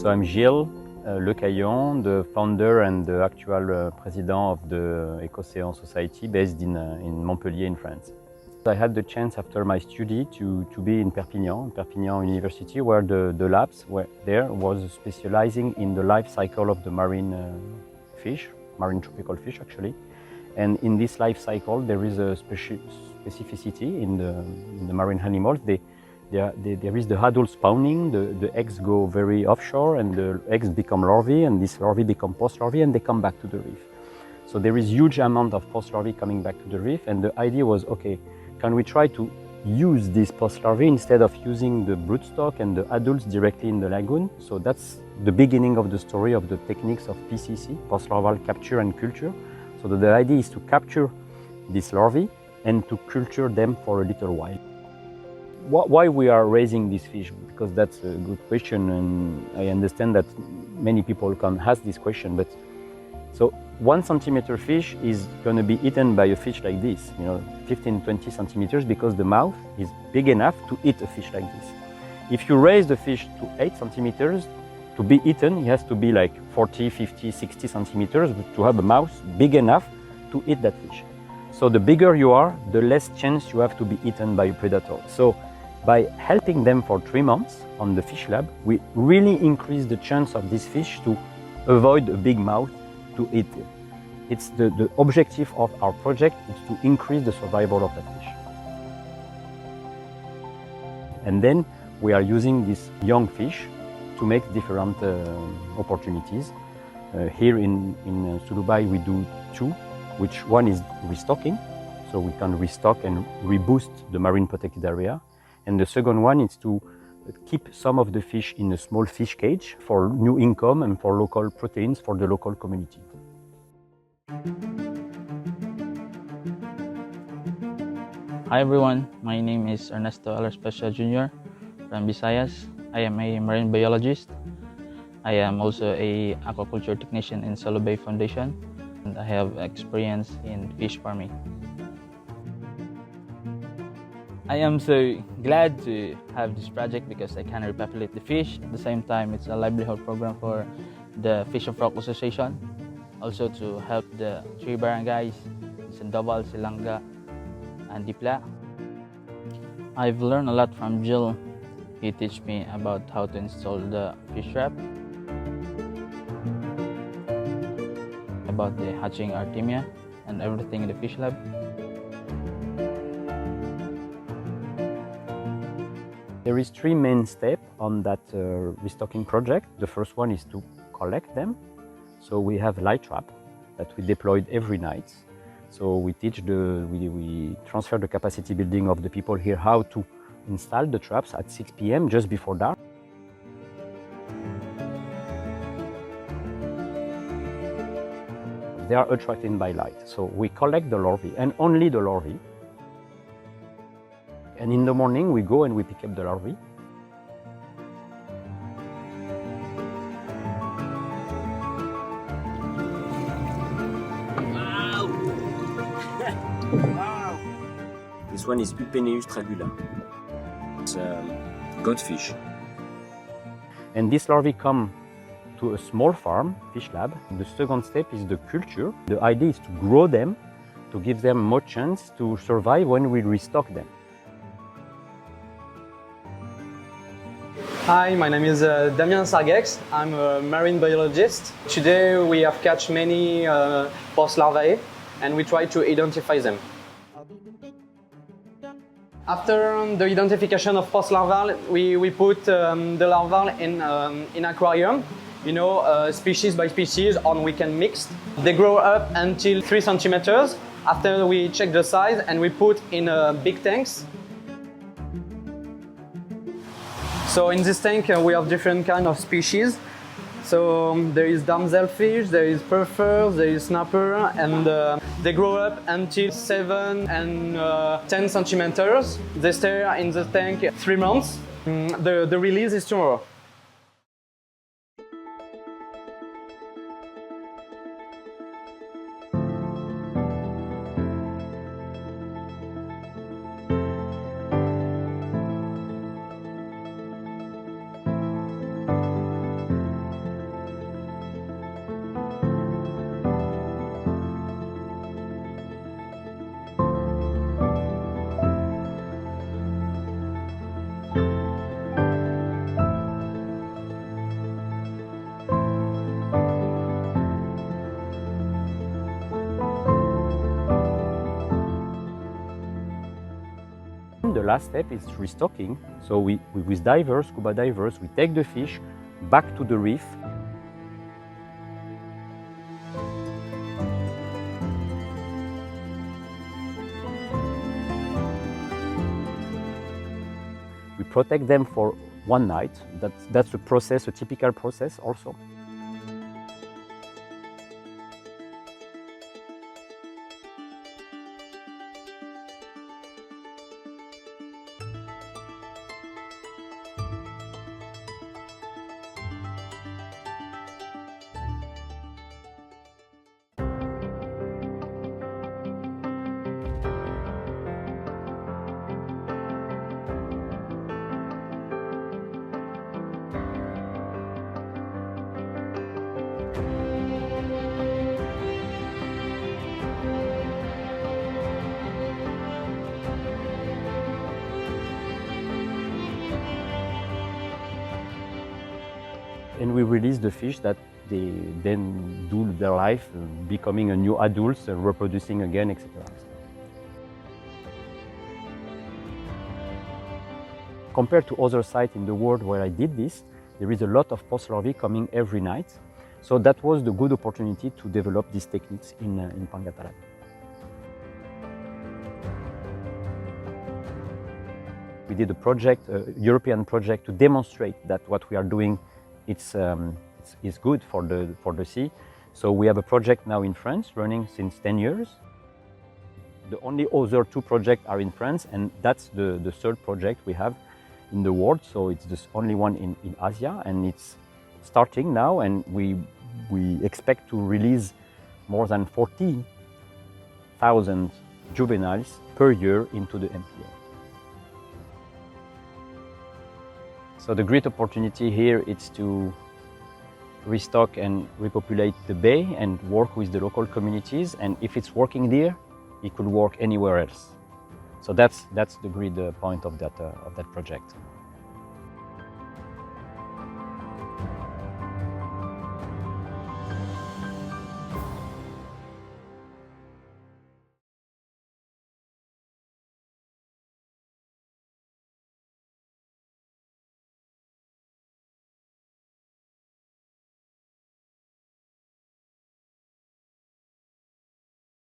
So I'm Gilles Lecaillon, the founder and the actual president of the Écocéan Society based in Montpellier in France. I had the chance after my study to be in Perpignan University, where the labs were there was specializing in the life cycle of the marine fish, marine tropical fish actually. And in this life cycle there is a specificity in the marine animals. There is the adult spawning, the eggs go very offshore and the eggs become larvae, and these larvae become post-larvae and they come back to the reef. So there is huge amount of post-larvae coming back to the reef, and the idea was, okay, can we try to use these post-larvae instead of using the broodstock and the adults directly in the lagoon? So that's the beginning of the story of the techniques of PCC, post-larval capture and culture. So the idea is to capture these larvae and to culture them for a little while. Why we are raising these fish? Because that's a good question, and I understand that many people can ask this question. But so 1 centimeter fish is going to be eaten by a fish like this, 15-20 centimeters, because the mouth is big enough to eat a fish like this. If you raise the fish to 8 centimeters, to be eaten, it has to be like 40, 50, 60 centimeters to have a mouth big enough to eat that fish. So the bigger you are, the less chance you have to be eaten by a predator. So by helping them for 3 months on the fish lab, we really increase the chance of this fish to avoid a big mouth to eat it. It's the objective of our project is to increase the survival of that fish. And then we are using this young fish to make different opportunities. Here in Sulubai we do 2, which one is restocking, so we can restock and reboost the marine protected area. And the second one is to keep some of the fish in a small fish cage for new income and for local proteins for the local community. Hi everyone, my name is Ernesto Alarspesa Jr. from Visayas. I am a marine biologist. I am also a aquaculture technician in Salo Bay Foundation, and I have experience in fish farming. I am so glad to have this project because I can repopulate the fish. At the same time, it's a livelihood program for the Fish and Frog Association. Also to help the 3 barangays, Sandoval, Silanga, and Dipla. I've learned a lot from Jill. He taught me about how to install the fish trap, about the hatching Artemia, and everything in the fish lab. There is 3 main steps on that restocking project. The first one is to collect them. So we have light trap that we deployed every night. So we we transfer the capacity building of the people here how to install the traps at 6 p.m. just before dark. They are attracted by light. So we collect the larvae and only the larvae. And in the morning we go and we pick up the larvae. Wow! Wow! This one is Upeneus tragula. It's a goldfish. And these larvae come to a small farm, fish lab. The second step is the culture. The idea is to grow them, to give them more chance to survive when we restock them. Hi, my name is Damien Sargex. I'm a marine biologist. Today we have catch many post-larvae and we try to identify them. After the identification of post-larval, we put the larval in aquarium, species by species, or we can mix. They grow up until 3 centimeters. After we check the size and we put in big tanks. So in this tank we have different kind of species. So there is damselfish, there is purfur, there is snapper, and they grow up until 7 and 10 centimeters. They stay in the tank 3 months. The release is tomorrow. last step is restocking. So we with divers, scuba divers, we take the fish back to the reef. We protect them for one night. That's a process, a typical process also. And we release the fish that they then do their life, becoming a new adults, reproducing again, etc. Compared to other sites in the world where I did this, there is a lot of post-larvae coming every night. So that was the good opportunity to develop these techniques in Pangatalan. We did a project, a European project, to demonstrate that what we are doing is good for the sea. So we have a project now in France running since 10 years. The only other 2 projects are in France, and that's the 3rd project we have in the world. So it's the only one in Asia, and it's starting now, and we expect to release more than 40,000 juveniles per year into the MPA. So the great opportunity here is to restock and repopulate the bay and work with the local communities. And if it's working there, it could work anywhere else. So that's the great point of that project.